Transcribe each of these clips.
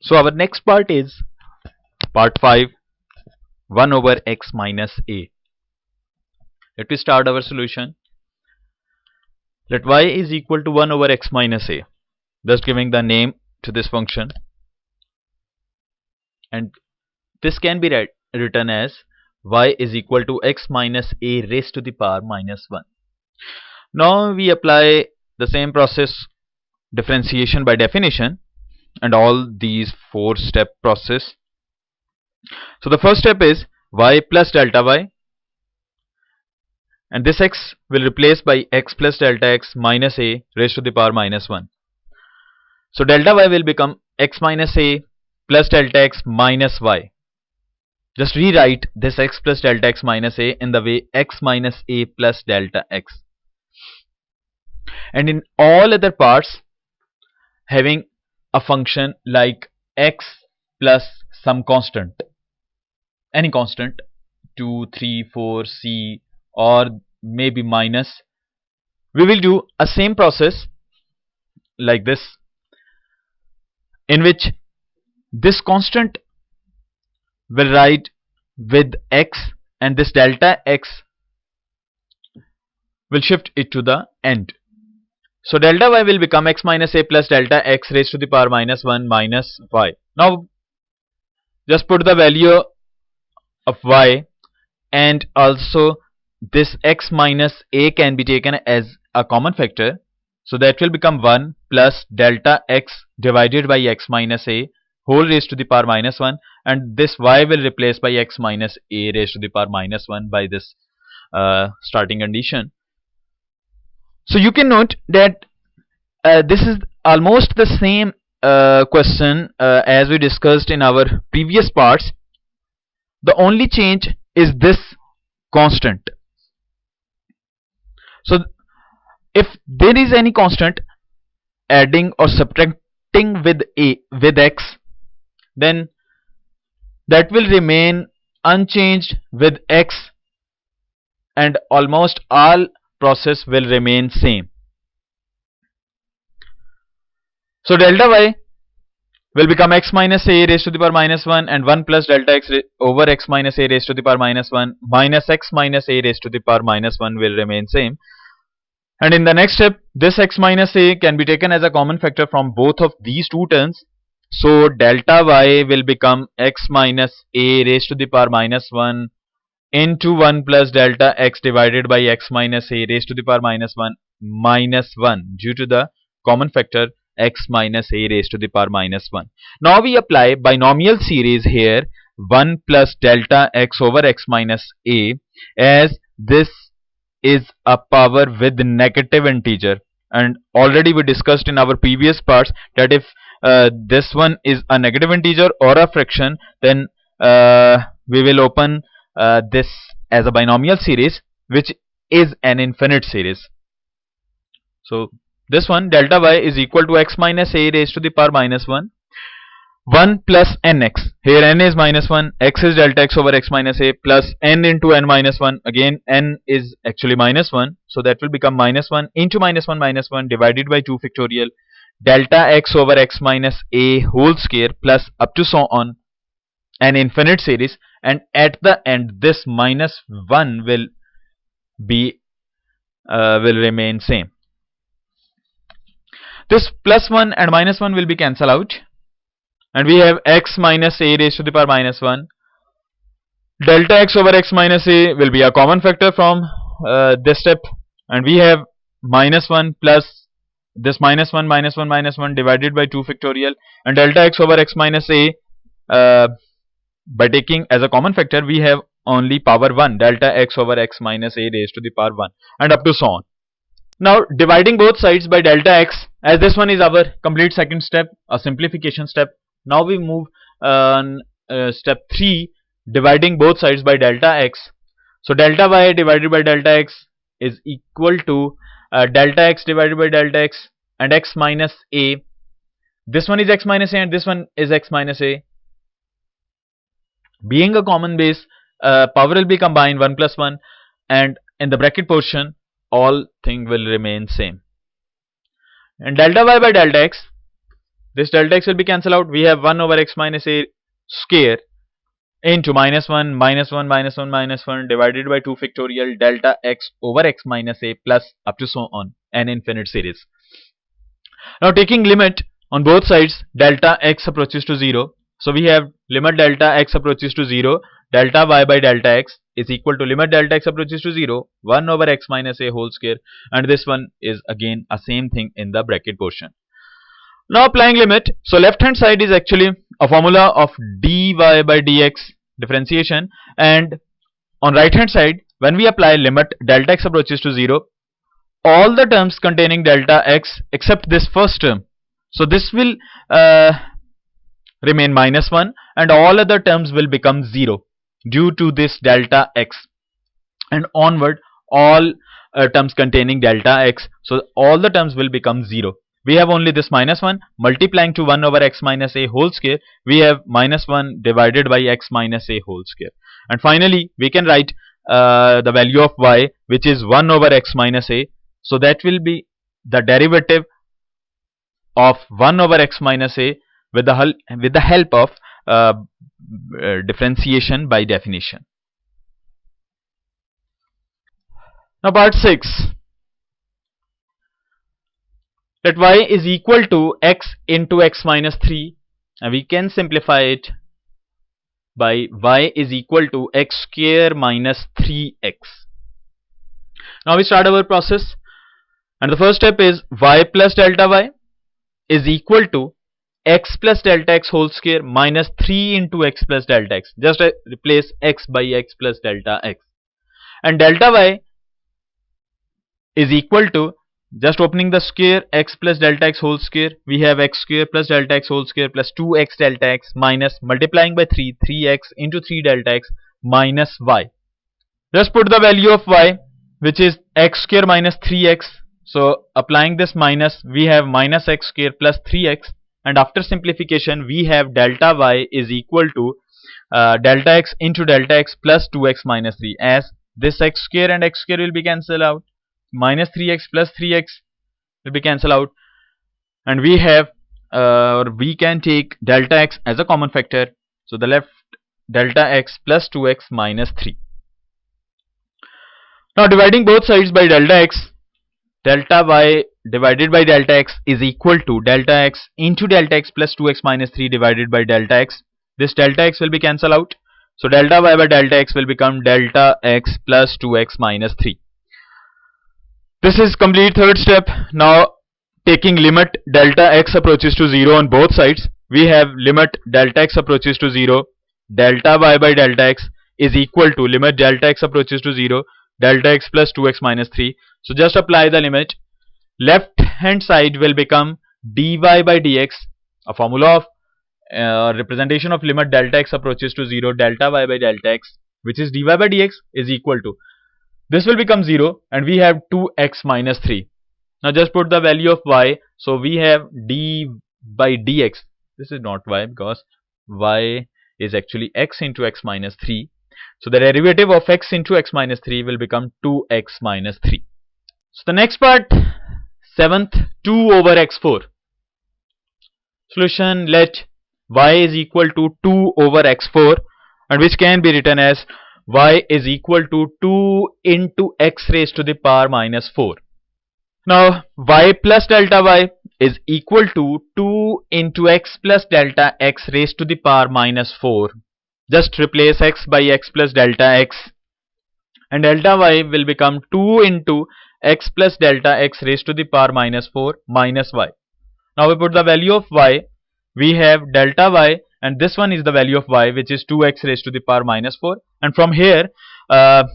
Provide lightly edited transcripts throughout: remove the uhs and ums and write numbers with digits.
So our next part is part 5, 1 over x minus a. Let me start our solution. Let y is equal to 1 over x minus a, thus giving the name to this function, and this can be written as y is equal to x minus a raised to the power minus 1. Now we apply the same process, differentiation by definition, and all these 4-step process. So the first step is y plus delta y, and this x will replace by x plus delta x minus a raised to the power minus 1. So delta y will become x minus a plus delta x minus y. Just rewrite this x plus delta x minus a in the way x minus a plus delta x. And in all other parts, having a function like x plus some constant, any constant, 2, 3, 4, c, or maybe minus, we will do a same process like this, in which this constant will write with x and this delta x will shift it to the end. So delta y will become x minus a plus delta x raised to the power minus 1 minus y. Now just put the value of y, and also this x minus a can be taken as a common factor, so that will become 1 plus delta x divided by x minus a whole raised to the power minus 1, and this y will replace by x minus a raised to the power minus 1 by this starting condition. So you can note that this is almost the same question as we discussed in our previous parts. The only change is this constant. So if there is any constant adding or subtracting with x, then that will remain unchanged with x, and almost all process will remain same. So delta y will become x minus a raised to the power minus 1, and 1 plus delta x over x minus a raised to the power minus 1 minus x minus a raised to the power minus 1 will remain same. And in the next step, this x minus a can be taken as a common factor from both of these two terms. So delta y will become x minus a raised to the power minus 1 into 1 plus delta x divided by x minus a raised to the power minus 1 minus 1 due to the common factor x minus a raised to the power minus 1. Now we apply binomial series here, 1 plus delta x over x minus a, as this is a power with negative integer, and already we discussed in our previous parts that if this one is a negative integer or a fraction, then we will open this as a binomial series, which is an infinite series. So this one, delta y is equal to x minus a raised to the power minus 1 plus nx. Here n is minus 1, x is delta x over x minus a, plus n into n minus 1. Again n is actually minus 1, so that will become minus 1 into minus 1 divided by 2 factorial delta x over x minus a whole square, plus up to so on, an infinite series, and at the end this minus 1 will remain same. This plus 1 and minus 1 will be cancelled out, and we have x minus a raised to the power minus 1. Delta x over x minus a will be a common factor from this step, and we have minus 1 plus this minus 1 divided by 2 factorial, and delta x over x minus a, by taking as a common factor, we have only power 1, delta x over x minus a raised to the power 1, and up to so on. Now dividing both sides by delta x, as this one is our complete second step, a simplification step. Now we move on step 3, dividing both sides by delta x. So delta y divided by delta x is equal to delta x divided by delta x and x minus a. This one is x minus a and this one is x minus a. Being a common base, power will be combined 1 plus 1, and in the bracket portion all thing will remain same. And delta y by delta x, This delta x will be cancelled out. We have 1 over x minus a square into minus 1 minus 1 minus 1 minus 1 divided by 2 factorial delta x over x minus a plus up to so on an infinite series. Now taking limit on both sides, delta x approaches to 0. So we have limit delta x approaches to 0, delta y by delta x is equal to limit delta x approaches to 0, 1 over x minus a whole square, and this one is again a same thing in the bracket portion. Now applying limit, so left hand side is actually a formula of dy by dx differentiation, and on right hand side when we apply limit delta x approaches to 0, all the terms containing delta x except this first term, so this will remain minus 1 and all other terms will become 0 due to this delta x, and onward all terms containing delta x, so all the terms will become 0. We have only this minus 1 multiplying to 1 over x minus a whole square. We have minus 1 divided by x minus a whole square, and finally we can write the value of y, which is 1 over x minus a, so that will be the derivative of 1 over x minus a with the help of differentiation by definition. Now part 6, let y is equal to x into x minus 3, and we can simplify it by y is equal to x square minus 3x. Now we start our process, and the first step is y plus delta y is equal to x plus delta x whole square minus 3 into x plus delta x. Just replace x by x plus delta x, and delta y is equal to, just opening the square, x plus delta x whole square, we have x square plus delta x whole square plus 2x delta x minus multiplying by 3x into 3 delta x minus y. Just put the value of y, which is x square minus 3x. So applying this minus, we have minus x square plus 3x, and after simplification we have delta y is equal to delta x into delta x plus 2x minus 3, as this x square and x square will be cancelled out, minus 3x plus 3x will be cancelled out, and we have we can take delta x as a common factor, so the left delta x plus 2x minus 3. Now dividing both sides by delta x, delta y divided by delta x is equal to delta x into delta x plus 2x minus 3 divided by delta x. This delta x will be cancelled out, so delta y by delta x will become delta x plus 2x minus 3. This is complete third step. Now taking limit delta x approaches to 0 on both sides, we have limit delta x approaches to 0, delta y by delta x is equal to limit delta x approaches to 0, delta x plus 2x minus 3. So just apply the limit. Left hand side will become dy by dx, a formula of representation of limit delta x approaches to 0, delta y by delta x, which is dy by dx is equal to, this will become 0 and we have 2x minus 3. Now just put the value of y, so we have d by dx, this is not y because y is actually x into x minus 3, so the derivative of x into x minus 3 will become 2x minus 3. So the next part, 7th, 2 over x4. Solution, let y is equal to 2 over x4, and which can be written as y is equal to 2 into x raised to the power minus 4. Now y plus delta y is equal to 2 into x plus delta x raised to the power minus 4. Just replace x by x plus delta x, and delta y will become 2 into x plus delta x raised to the power minus 4 minus y. Now we put the value of y, we have delta y, and this one is the value of y, which is 2x raised to the power minus 4, and from here to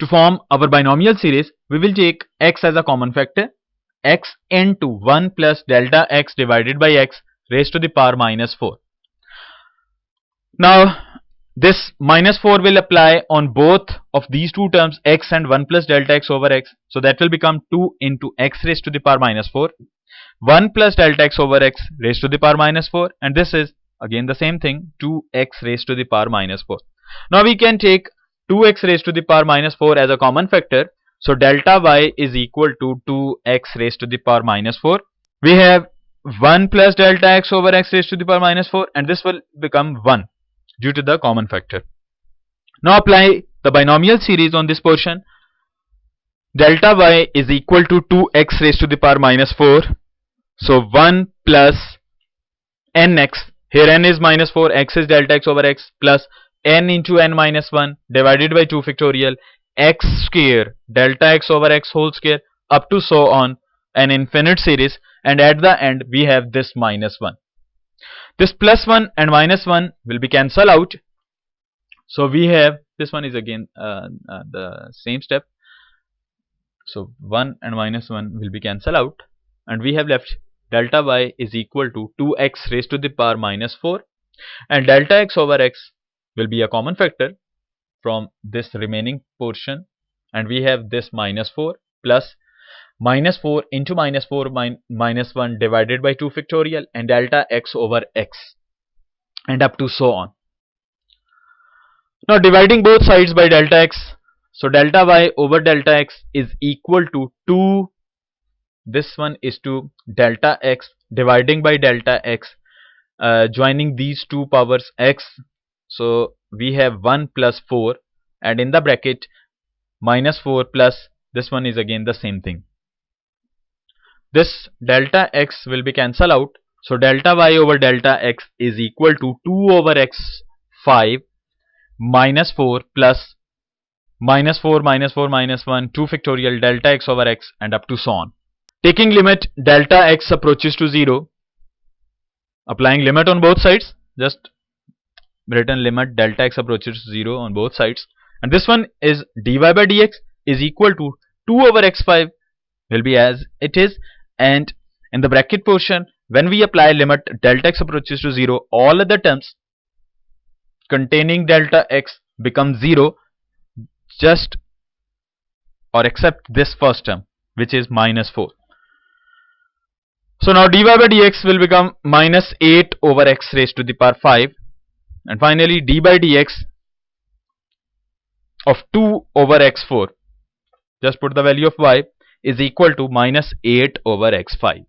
form our binomial series, we will take x as a common factor, x into 1 plus delta x divided by x raised to the power minus 4. Now this minus 4 will apply on both of these two terms, x and 1 plus delta x over x, so that will become 2 into x raised to the power minus 4, 1 plus delta x over x raised to the power minus 4, and this is again the same thing, 2x raised to the power minus 4. Now we can take 2x raised to the power minus 4 as a common factor, so delta y is equal to 2x raised to the power minus 4. We have 1 plus delta x over x raised to the power minus 4, and this will become 1 due to the common factor. Now apply the binomial series on this portion. Delta y is equal to 2x raised to the power minus 4. So 1 plus nx, here n is minus 4, x is delta x over x, plus n into n minus 1 divided by 2 factorial x square delta x over x whole square up to so on, an infinite series, and at the end we have this minus 1. This plus 1 and minus 1 will be cancelled out. So we have, this one is again the same step. So 1 and minus 1 will be cancelled out, and we have left delta y is equal to 2x raised to the power minus 4, and delta x over x will be a common factor from this remaining portion, and we have this minus 4 plus minus 4 into minus 4 minus 1 divided by 2 factorial and delta x over x, and up to so on. Now dividing both sides by delta x, so delta y over delta x is equal to 2, this one is to delta x dividing by delta x, joining these two powers x, so we have 1 plus 4, and in the bracket minus 4 plus this one is again the same thing. This delta x will be cancelled out, so delta y over delta x is equal to 2 over x 5 minus 4 plus minus 4 minus 4 minus 1 2 factorial delta x over x, and up to so on. Taking limit delta x approaches to 0, applying limit on both sides, just written limit delta x approaches to 0 on both sides, and this one is dy by dx is equal to 2 over x5 will be as it is, and in the bracket portion when we apply limit delta x approaches to 0, all other terms containing delta x become 0 just or except this first term, which is minus 4. So now dy by dx will become minus 8 over x raised to the power 5, and finally d by dx of 2 over x4, just put the value of y, is equal to minus 8 over x5.